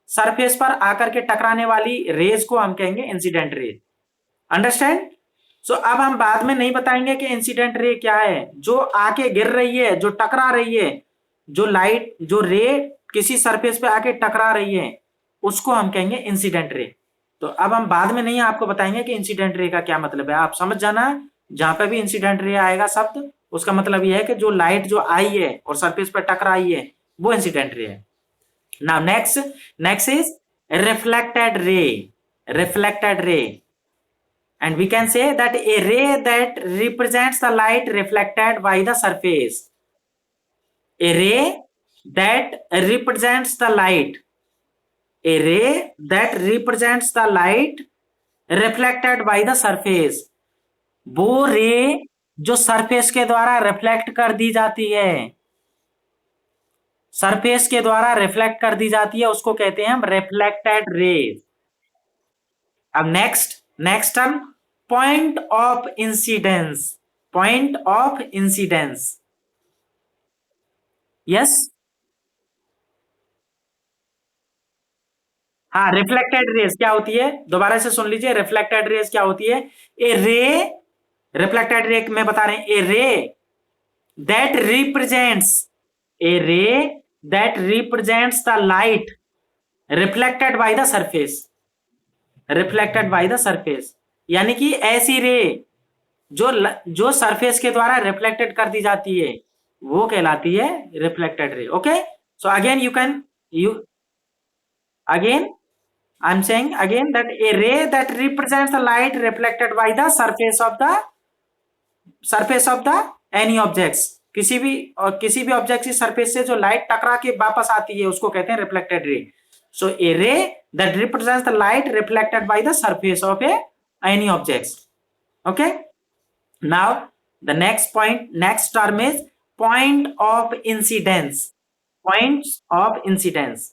S1: सरफेस पर आकर के टकराने वाली रेज को हम कहेंगे इंसिडेंट रे। अंडरस्टैंड? सो अब हम बाद में नहीं बताएंगे कि इंसिडेंट रे क्या है। जो आके गिर रही है, जो टकरा रही है, जो लाइट जो रे किसी सरफेस पे आके टकरा रही है उसको हम कहेंगे इंसिडेंट रे। तो अब हम बाद में नहीं आपको बताएंगे कि इंसिडेंट रे का क्या मतलब है, आप समझ जाना जहां पे भी इंसिडेंट रे आएगा शब्द उसका मतलब यह है कि जो लाइट जो आई है और सरफेस पर टकराई है वो इंसिडेंट रे है। नाउ नेक्स्ट इज रिफ्लेक्टेड रे। Reflected ray, and we can say that a ray that represents the light reflected by the surface. A ray that represents the light, a ray that represents the light reflected by the surface. वो रे जो सरफेस के द्वारा रिफ्लेक्ट कर दी जाती है, सरफेस के द्वारा रिफ्लेक्ट कर दी जाती है उसको कहते हैं हम रिफ्लेक्टेड रे। अब next term point of incidence. Point of incidence, yes, हाँ रिफ्लेक्टेड रेज क्या होती है दोबारा से सुन लीजिए। रिफ्लेक्टेड रेज क्या होती है? ए रे, रिफ्लेक्टेड रे में बता रहे हैं, ए रे दैट रिप्रेजेंट्स, ए रे that represents the light reflected by the surface. Reflected by the surface यानी कि ऐसी रे जो सरफेस के द्वारा रिफ्लेक्टेड कर दी जाती है वो कहलाती है reflected ray. Okay, so again you again I'm saying again that a ray that represents the light reflected by the surface of the any objects, किसी भी ऑब्जेक्ट की सरफेस से जो लाइट टकरा के वापस आती है उसको कहते हैं रिफ्लेक्टेड रे। सो ए रे that represents the light reflected by the surface of any objects. Okay, now the next term is point of incidence. Points of incidence.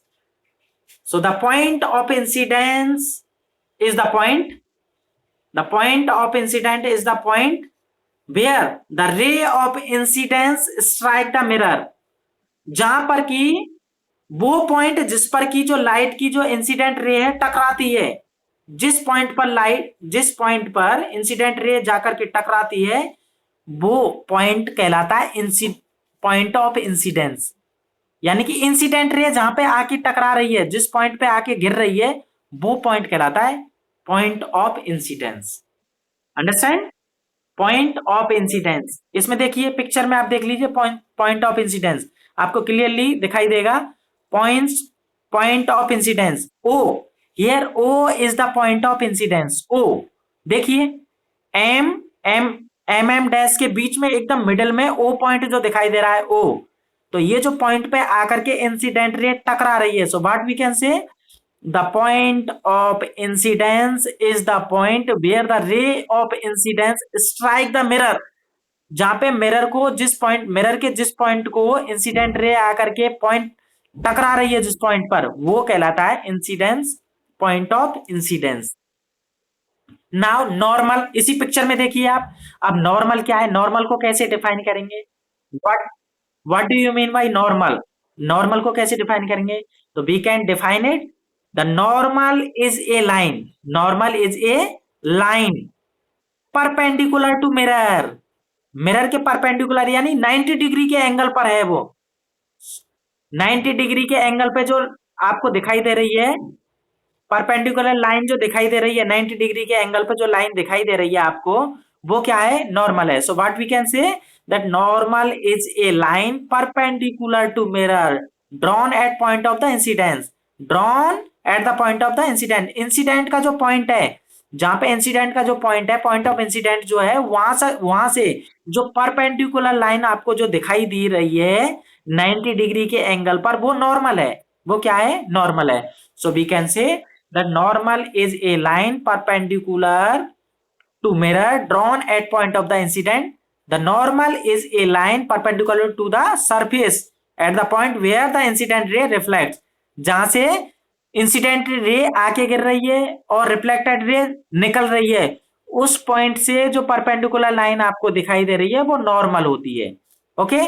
S1: So the point of incidence is the point of incident is the point where the ray of incidence strike the mirror. जहां पर की वो पॉइंट जिस पर की जो लाइट की जो इंसिडेंट रे है टकराती है, जिस पॉइंट पर इंसिडेंट रे जाकर के टकराती है वो पॉइंट कहलाता है पॉइंट ऑफ इंसिडेंस। यानी कि इंसिडेंट रे जहां पे आके टकरा रही है, जिस पॉइंट पे आके गिर रही है वो पॉइंट कहलाता है point of incidence. Understand? Point of incidence, इसमें देखिए पिक्चर में आप देख लीजिए पॉइंट ऑफ इंसिडेंस आपको क्लियरली दिखाई देगा। Point of incidence O, here O is the point of incidence. O देखिए एम डैश के बीच में एकदम मिडिल में ओ पॉइंट जो दिखाई दे रहा है ओ, तो ये जो पॉइंट पे आकर के इंसिडेंट रे टकरा रही है, so what we can say the point of incidence is the point where the ray of incidence strike the mirror. जहां पे मिरर के जिस पॉइंट को इंसिडेंट रे आकर के पॉइंट टकरा रही है जिस पॉइंट पर, वो कहलाता है incidence, point of incidence. Now normal, इसी पिक्चर में देखिए आप। अब नॉर्मल क्या है, नॉर्मल को कैसे डिफाइन करेंगे? What what do you mean by normal? Normal को कैसे डिफाइन करेंगे? तो we can define it, the normal is a line, normal is a line perpendicular to mirror, mirror के परपेंडिकुलर यानी 90 डिग्री के एंगल पर है वो। 90 डिग्री के एंगल पे जो आपको दिखाई दे रही है परपेंडिकुलर लाइन, जो दिखाई दे रही है 90 डिग्री के एंगल पे जो लाइन दिखाई दे रही है आपको, वो क्या है? नॉर्मल है। So what we can say that normal is a line perpendicular to mirror drawn at point of the incidence, drawn at the point of the incident. Incident का जो पॉइंट है, जहां पे इंसिडेंट का जो पॉइंट है, पॉइंट ऑफ इंसिडेंट जो है, वहां से जो परपेंडिकुलर लाइन आपको जो दिखाई दे रही है 90 डिग्री के एंगल पर, वो नॉर्मल है। वो क्या है? नॉर्मल है। So we can say the normal is a line perpendicular to mirror drawn at point of the incident. The normal is a line perpendicular to the surface at the point where the incident ray reflects. जहां से इंसिडेंट रे आके गिर रही है और रिफ्लेक्टेड रे निकल रही है, उस पॉइंट से जो परपेंडिकुलर लाइन आपको दिखाई दे रही है वो नॉर्मल होती है। Okay,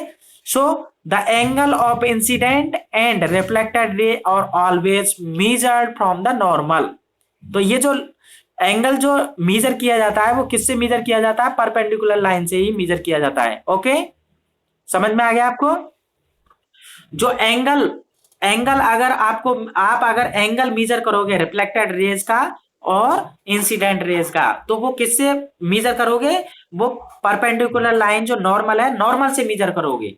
S1: so the angle of incident and reflected ray are always measured from the normal. तो ये जो एंगल जो मेजर किया जाता है वो किससे मेजर किया जाता है? परपेंडिकुलर लाइन से ही मेजर किया जाता है। ओके, समझ में आ गया आपको? जो एंगल एंगल अगर आपको आप अगर एंगल मेजर करोगे रिफ्लेक्टेड रेज का और इंसिडेंट रेज का, तो वो किससे मेजर करोगे? वो परपेंडिकुलर लाइन जो नॉर्मल है, नॉर्मल से मेजर करोगे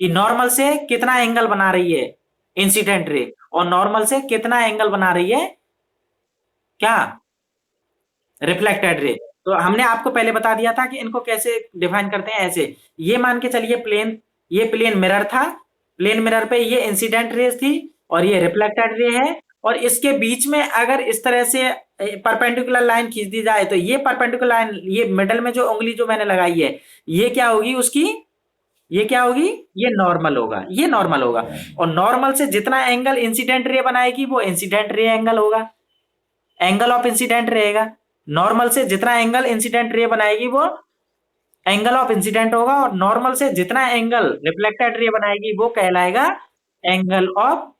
S1: कि नॉर्मल से कितना एंगल बना रही है इंसिडेंट रे, और नॉर्मल से कितना एंगल बना रही है क्या? Reflected ray. तो हमने आपको पहले बता दिया था कि इनको कैसे डिफाइन करते हैं। ऐसे, ये मान के चलिए ये प्लेन मिरर था, प्लेन मिरर पे ये इंसिडेंट रेज थी और ये रिफ्लेक्टेड रे है, और इसके बीच में अगर इस तरह से परपेंडिकुलर लाइन खींच दी जाए, तो ये परपेंडिकुलर लाइन, ये मिडल में जो उंगली जो मैंने लगाई है, ये क्या होगी उसकी? ये क्या होगी? ये नॉर्मल होगा, ये नॉर्मल होगा। और नॉर्मल से जितना एंगल इंसिडेंट रे बनाएगी वो इंसिडेंट रे एंगल होगा, एंगल ऑफ इंसिडेंट रहेगा। नॉर्मल से जितना एंगल इंसिडेंट रे बनाएगी वो एंगल ऑफ इंसिडेंट होगा, और नॉर्मल से जितना एंगल रिफ्लेक्टेड रे बनाएगी वो कहलाएगा angle of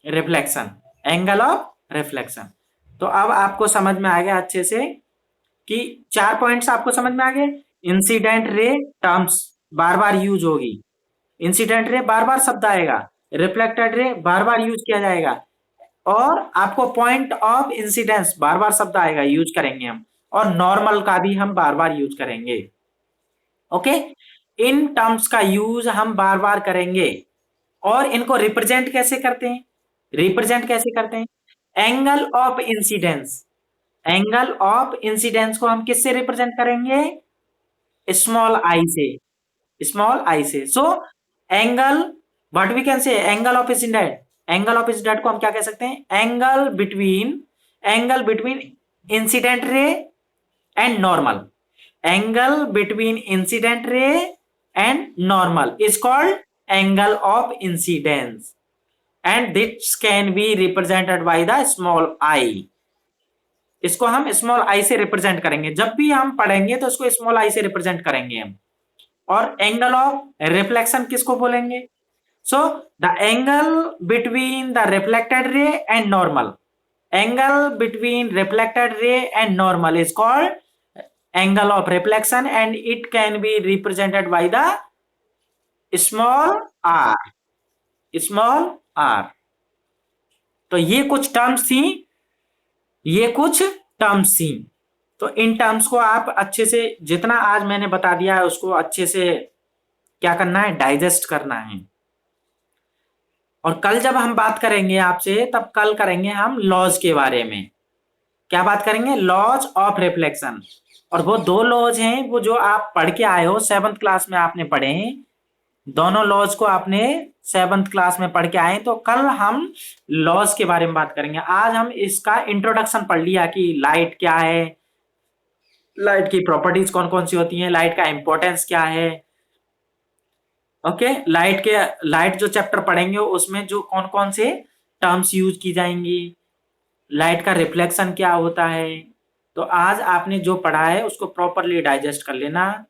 S1: reflection, angle of reflection. तो अब आपको समझ में आ गया अच्छे से कि 4 पॉइंट्स आपको समझ में आ गए। इंसिडेंट रे टर्म्स बार बार यूज होगी, इंसिडेंट रे बार बार शब्द आएगा, रिफ्लेक्टेड रे बार बार यूज किया जाएगा, और आपको पॉइंट ऑफ इंसिडेंस बार बार शब्द आएगा, यूज करेंगे हम, और नॉर्मल का भी हम बार बार यूज करेंगे। ओके, इन टर्म्स का यूज हम बार बार करेंगे। और इनको रिप्रेजेंट कैसे करते हैं? रिप्रेजेंट कैसे करते हैं? Angle of incidence, angle of incidence को हम किससे रिप्रेजेंट करेंगे? स्मॉल आई से, स्मॉल आई से। So angle, what we can say, angle of incident, angle of incident को हम क्या कह सकते हैं? Angle between incident ray and normal, angle between incident ray and normal is called angle of incidence, and this can be represented by the small i. इसको हम स्मॉल आई से रिप्रेजेंट करेंगे, जब भी हम पढ़ेंगे तो इसको स्मॉल आई से रिप्रेजेंट करेंगे हम। और एंगल ऑफ रिफ्लेक्शन किसको बोलेंगे? So the angle between the reflected ray and normal, angle between reflected ray and normal is called angle of reflection, and it can be represented by the small r, small r. तो ये कुछ टर्म्स थी, ये कुछ टर्म्स थी। तो इन टर्म्स को आप अच्छे से, जितना आज मैंने बता दिया है उसको अच्छे से क्या करना है? डाइजेस्ट करना है। और कल जब हम बात करेंगे आपसे, तब कल करेंगे हम लॉज के बारे में। क्या बात करेंगे? Laws of reflection. और वो 2 लॉज हैं वो जो आप पढ़ के आए हो, 7th क्लास में आपने पढ़े हैं, दोनों लॉज को आपने 7th क्लास में पढ़ के आए, तो कल हम लॉज के बारे में बात करेंगे। आज हम इसका इंट्रोडक्शन पढ़ लिया कि लाइट क्या है, लाइट की प्रॉपर्टीज कौन कौन सी होती हैं, लाइट का इंपॉर्टेंस क्या है। ओके, लाइट जो चैप्टर पढ़ेंगे उसमें जो कौन कौन से टर्म्स यूज की जाएंगी, लाइट का रिफ्लेक्शन क्या होता है। तो आज आपने जो पढ़ा है उसको प्रॉपरली डाइजेस्ट कर लेना।